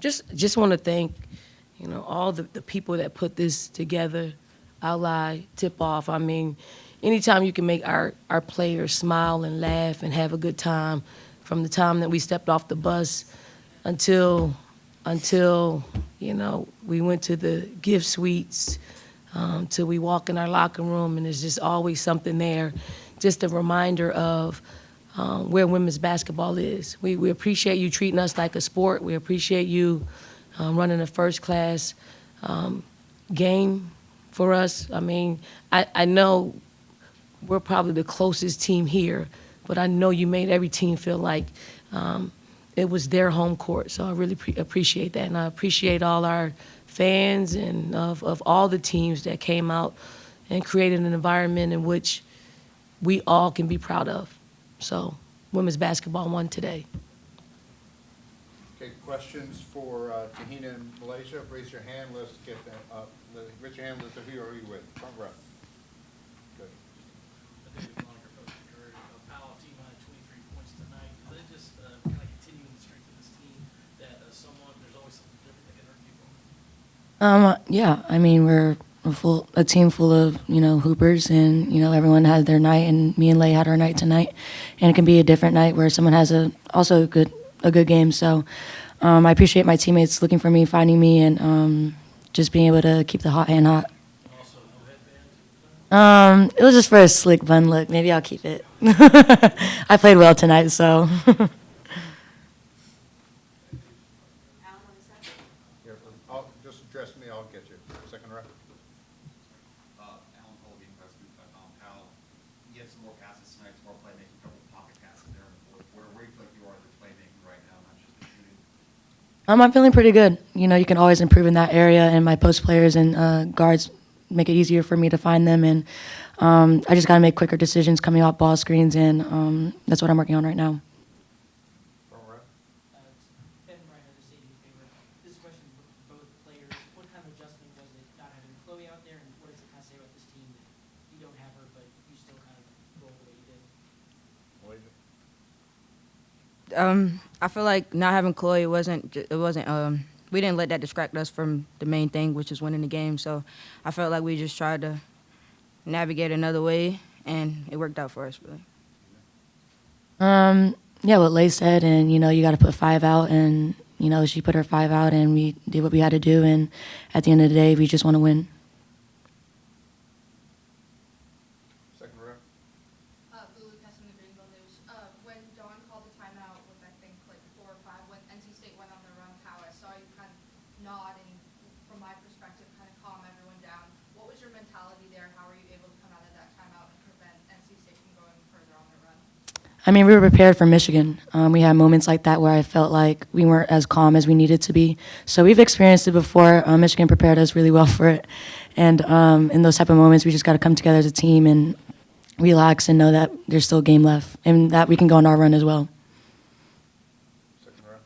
Just want to thank, all the people that put this together. Ally, tip off. I mean, anytime you can make our players smile and laugh and have a good time, from the time that we stepped off the bus until we went to the gift suites, till we walk in our locker room, and there's just always something there, just a reminder of where women's basketball is. We appreciate you treating us like a sport. We appreciate you running a first-class game for us. I mean, I know we're probably the closest team here, but I know you made every team feel like it was their home court. So I really appreciate that, and I appreciate all our fans and of all the teams that came out and created an environment in which we all can be proud of. So women's basketball won today. Okay, questions for te-hina in Malaysia? Raise your hand. Let's get them up. Raise your hand. Who are you with? Front row. Good. David Longer, Coach Drew. Paopao team had 23 points tonight. Is that just kind of continuing the strength of this team that there's always something different that can hurt people? Yeah, I mean, we're a team full of, hoopers, and, everyone had their night, and me and Lay had our night tonight. And it can be a different night where someone has also a good game. So I appreciate my teammates looking for me, finding me, and just being able to keep the hot hand hot. Also, no headbands? It was just for a slick bun look. Maybe I'll keep it. I played well tonight, so. Here, just address me. I'll get you. Second row. Alan Colby, President, Powell, you had some more passes tonight, some more playmaking, a couple of pocket passes there in the fourth quarter. Where do you feel like you are in the playmaking right now, not just the shooting? I'm feeling pretty good. You can always improve in that area, and my post players and guards make it easier for me to find them. And I just got to make quicker decisions coming off ball screens, and that's what I'm working on right now. Front row. Ben Ryan of the State newspaper. This question for both players. What kind of adjustment was it not having Chloe out there, and what does it kind of say about this team that you don't have her, but you still kind of roll the way you did? Malaysia. I feel like not having Chloe we didn't let that distract us from the main thing, which is winning the game. So I felt like we just tried to navigate another way, and it worked out for us, really. Yeah, what Lay said, and you got to put 5 out, and she put her 5 out, and we did what we had to do, and at the end of the day, we just want to win. Second row. Fulwiley from the Greenville News. When Dawn called the timeout with, I think, like 4 or 5, when NC State went on the run, how I saw you kind of nod and, from my perspective, kind of calm everyone down. What was your mentality there? How were you able to come out of that timeout and prevent NC State from going further on their run? I mean, we were prepared for Michigan. We had moments like that where I felt like we weren't as calm as we needed to be. So we've experienced it before. Michigan prepared us really well for it. And in those type of moments, we just got to come together as a team and relax and know that there's still a game left and that we can go on our run as well. Second row.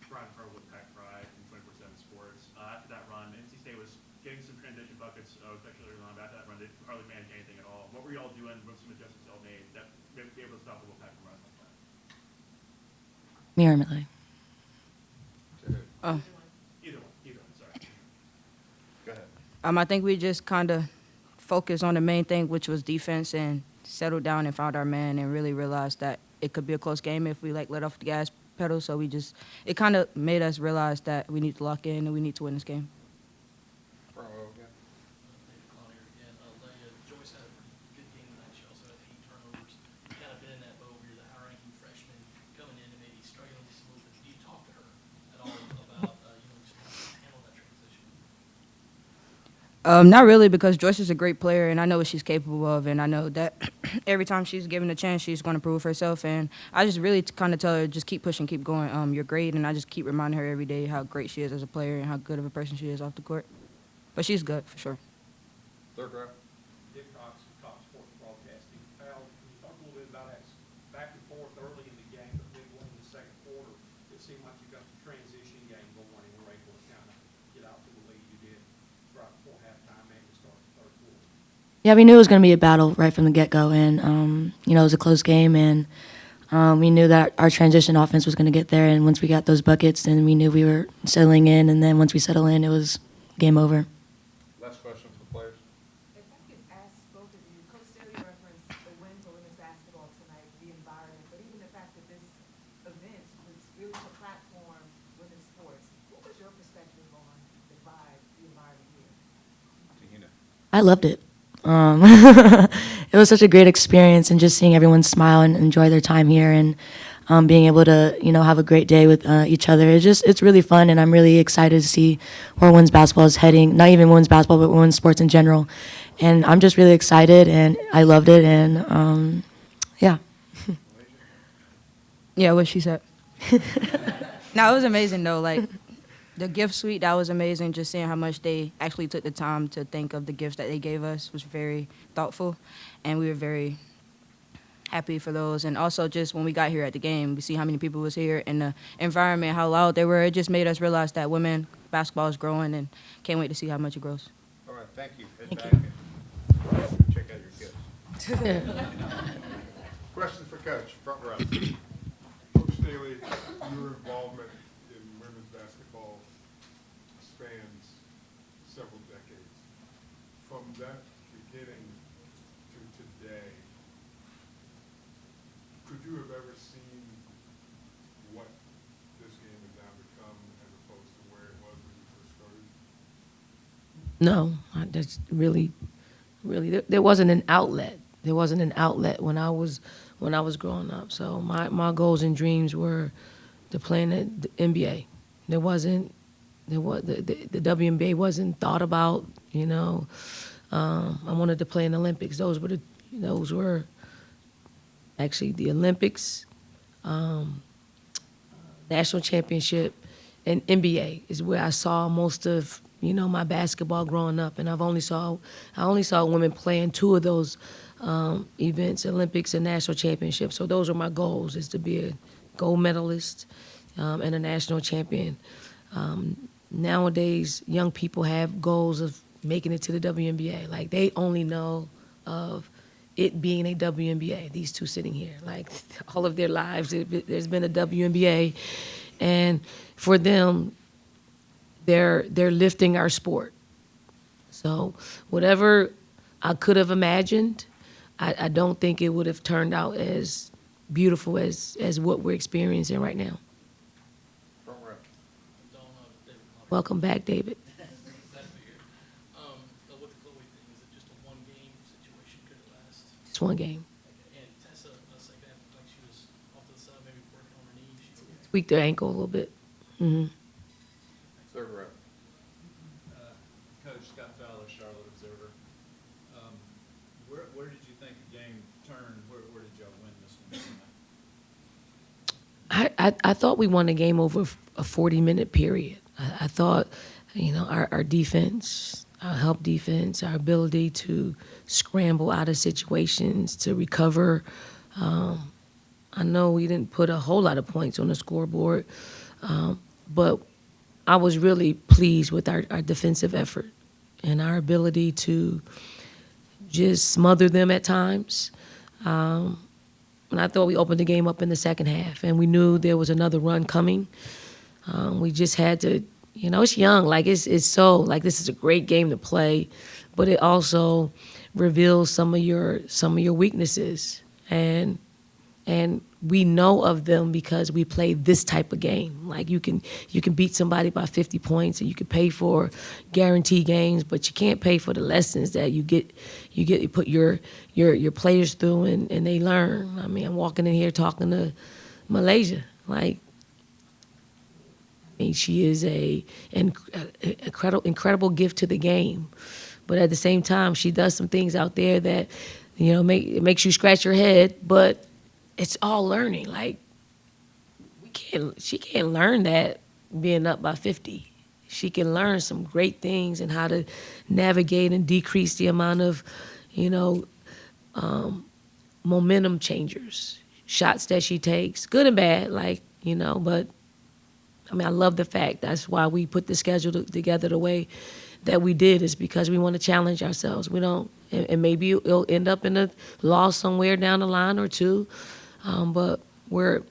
Brian Crow with Pack Pride and 24/7 Sports. After that run, NC State was getting some transition buckets, especially early on. After that run, they hardly managed anything at all. What were y'all doing with some adjustments y'all made that be able to stop the Pack from running like that? Me or Emily? Either one, sorry. Go ahead. I think we just kind of focused on the main thing, which was defense, and settled down and found our man and really realized that it could be a close game if we let off the gas pedal. So it kind of made us realize that we need to lock in and we need to win this game. Front row again. David Collier again. Leia, Joyce had a pretty good game tonight. She also had 8 turnovers. You kind of been in that boat where you're the high-ranking freshman coming in and maybe struggling just a little bit. Do you talk to her at all about, just how to handle that transition? Not really, because Joyce is a great player, and I know what she's capable of, and I know that every time she's given a chance, she's going to prove herself. And I just really kind of tell her, just keep pushing, keep going. You're great, and I just keep reminding her every day how great she is as a player and how good of a person she is off the court. But she's good, for sure. Third row. Dick Cox, Cox Sports Broadcasting. Al, can you talk a little bit about that back and forth early in the game, but midway in the second quarter, it seemed like you got the transition game going and were able to kind of get out to the lead you did right before halftime and to start the third quarter? Yeah, we knew it was going to be a battle right from the get-go, and it was a close game, and We knew that our transition offense was going to get there, and once we got those buckets, then we knew we were settling in, and then once we settle in, it was game over. Last question for the players. If I could ask both of you, Coach Staley referenced the win for women's basketball tonight, the environment, but even the fact that this event was really to platform women's sports. What was your perspective on the vibe, the environment here? te-hina. I loved it. It was such a great experience, and just seeing everyone smile and enjoy their time here, and being able to, have a great day with each other. It's really fun, and I'm really excited to see where women's basketball is heading. Not even women's basketball, but women's sports in general. And I'm just really excited, and I loved it, and yeah. Yeah, what she said. No, it was amazing though. Like the gift suite, that was amazing. Just seeing how much they actually took the time to think of the gifts that they gave us was very thoughtful, and we were very happy for those. And also just when we got here at the game, we see how many people was here and the environment, how loud they were. It just made us realize that women basketball is growing, and can't wait to see how much it grows. All right, thank you. Head Thank back you. and check out your gifts. Questions for Coach, front row. Coach Staley, your involvement in women's basketball spans several decades. From that beginning to today, could you have ever seen what this game has now become as opposed to where it was when you first started? No, that's really, there wasn't an outlet. There wasn't an outlet when I was growing up. So my goals and dreams were to play in the NBA. The WNBA wasn't thought about. I wanted to play in the Olympics. Those were actually the Olympics, national championship, and NBA is where I saw most of my basketball growing up. And I only saw women play in two of those events, Olympics and national championships. So those are my goals: is to be a gold medalist and a national champion. Nowadays, young people have goals of making it to the WNBA. Like, they only know of it being a WNBA, these two sitting here. Like, all of their lives, there's been a WNBA. And for them, they're lifting our sport. So whatever I could have imagined, I don't think it would have turned out as beautiful as what we're experiencing right now. Front row. David Clark. Welcome back, David. Glad to be here. With the Chloe thing, is it just a one-game situation? Could it last? It's one game. And Tessa, second half, like she was off to the side, maybe working on her knee. She Tweaked their ankle a little bit. Mm-hmm. Third row. Coach Scott Fowler, Charlotte Observer. Where did you think the game turned? Where did y'all win this one? I thought we won the game over a 40-minute period. I thought, our defense, our help defense, our ability to scramble out of situations, to recover. I know we didn't put a whole lot of points on the scoreboard, but I was really pleased with our defensive effort and our ability to just smother them at times. And I thought we opened the game up in the second half, and we knew there was another run coming. We just had to, it's young. Like, it's so, like, this is a great game to play, but it also reveals some of your weaknesses. And we know of them because we play this type of game. Like, you can beat somebody by 50 points, and you can pay for guaranteed games, but you can't pay for the lessons that you put your players through, and they learn. I mean, I'm walking in here talking to Malaysia. Like, she is an incredible gift to the game, but at the same time, she does some things out there that it makes you scratch your head, but it's all learning. Like, she can't learn that being up by 50. She can learn some great things and how to navigate and decrease the amount of, momentum changers, shots that she takes, good and bad, but I love the fact that's why we put the schedule together the way that we did, is because we want to challenge ourselves. We don't, and maybe it'll end up in a loss somewhere down the line or two. But we're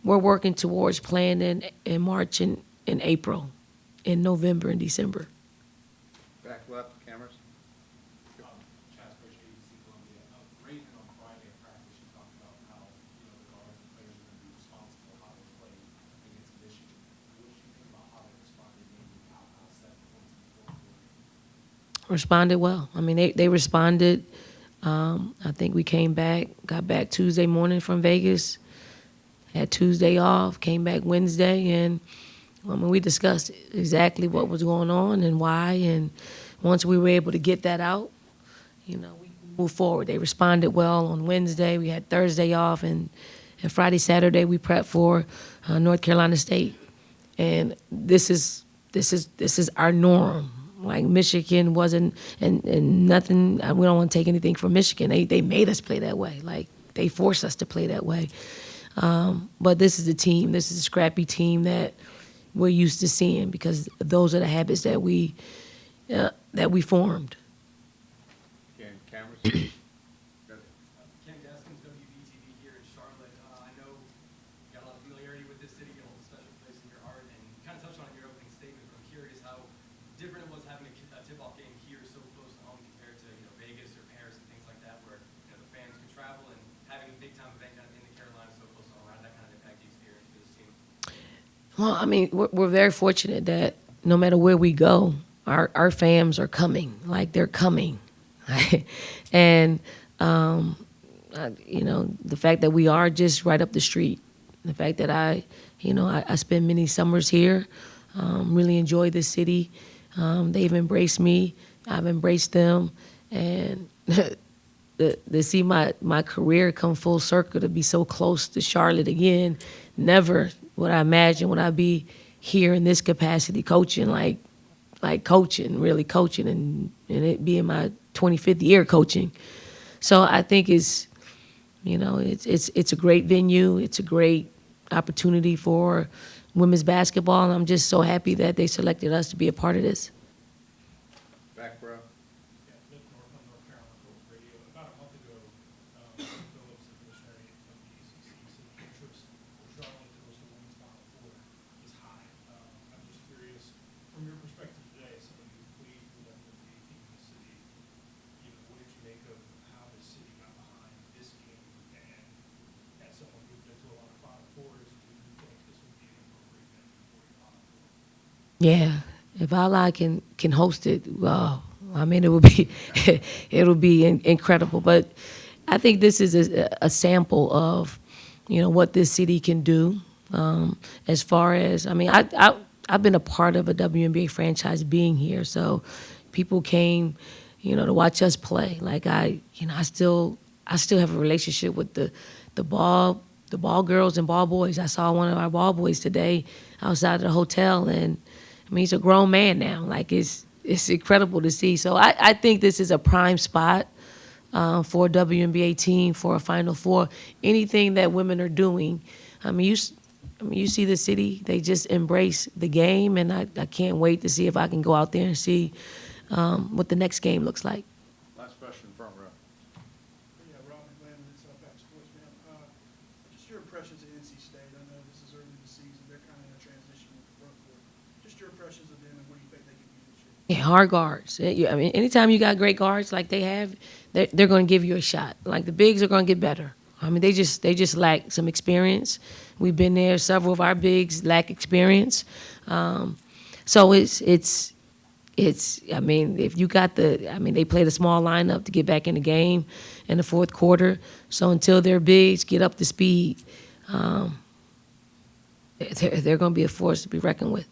working towards playing in March and in April, in November and December. Back left, cameras. Chaz, Coach ABC Columbia. Raven on Friday at practice, she talked about how, the guards and players are going to be responsible how they play against Michigan. What did you think about how they responded, maybe how 7 points in the fourth quarter? Responded well. I mean, they responded. I think we got back Tuesday morning from Vegas, had Tuesday off, came back Wednesday, and we discussed exactly what was going on and why. And once we were able to get that out, we moved forward. They responded well on Wednesday. We had Thursday off, and Friday, Saturday we prepped for North Carolina State. And this is our norm. Like Michigan wasn't, and nothing. We don't want to take anything from Michigan. They made us play that way. Like they forced us to play that way. But this is the team. This is a scrappy team that we're used to seeing because those are the habits that we formed. Again, cameras. Good. Ken Gaskins, WBTV here in Charlotte. I know you got a lot of familiarity with this city, you hold a special place in your heart, and you kind of touched on it in your opening statement, but I'm curious how different it was having a tip-off game here so close to home compared to Vegas or Paris and things like that, where the fans could travel, and having a big-time event kind of in the Carolinas so close to home. How did that kind of impact the experience for this team? Well, I mean, we're very fortunate that no matter where we go, our fans are coming. Like they're coming, and the fact that we are just right up the street, the fact that I spend many summers here, really enjoy this city. They've embraced me, I've embraced them, and to see my career come full circle, to be so close to Charlotte again, never would I imagine would I be here in this capacity coaching, like coaching, really coaching, and it being my 25th year coaching. So I think it's a great venue. It's a great opportunity for women's basketball, and I'm just so happy that they selected us to be a part of this. Back row. Yeah, Nick North on North Carolina Public Radio. About a month ago, Phillips, the commissioner of the ACC, said the interest for Charlotte to host the women's Final Four is high. I'm just curious, from your perspective today, somebody who's pleased with the WNBA team in the city, what did you make of how the city got behind this game? And as someone who's been to a lot of Final Fours, do you think this would be an appropriate venue for a Final Four? Yeah, if Ala can host it, well, I mean, it'll be incredible. But I think this is a sample of, what this city can do. As far as, I mean, I've been a part of a WNBA franchise being here, so people came, to watch us play. Like I still have a relationship with the ball girls and ball boys. I saw one of our ball boys today outside of the hotel, and I mean, he's a grown man now. Like it's incredible to see. So I think this is a prime spot for a WNBA team for a Final Four. Anything that women are doing, you see the city. They just embrace the game, and I can't wait to see if I can go out there and see what the next game looks like. Last question, front row. Yeah, Rob McLennan, it's Back Sports, man. Just your impressions of NC State. I know this is early in the season. They're kind of in a transition with the front court. Just your impressions of them and what do you think they can be this year? Yeah, hard guards. I mean, anytime you got great guards like they have, they're going to give you a shot. Like the bigs are going to get better. I mean, they just lack some experience. We've been there. Several of our bigs lack experience. So it's. I mean, if you got they played a small lineup to get back in the game in the fourth quarter. So until their bigs get up to speed, they're going to be a force to be reckoned with.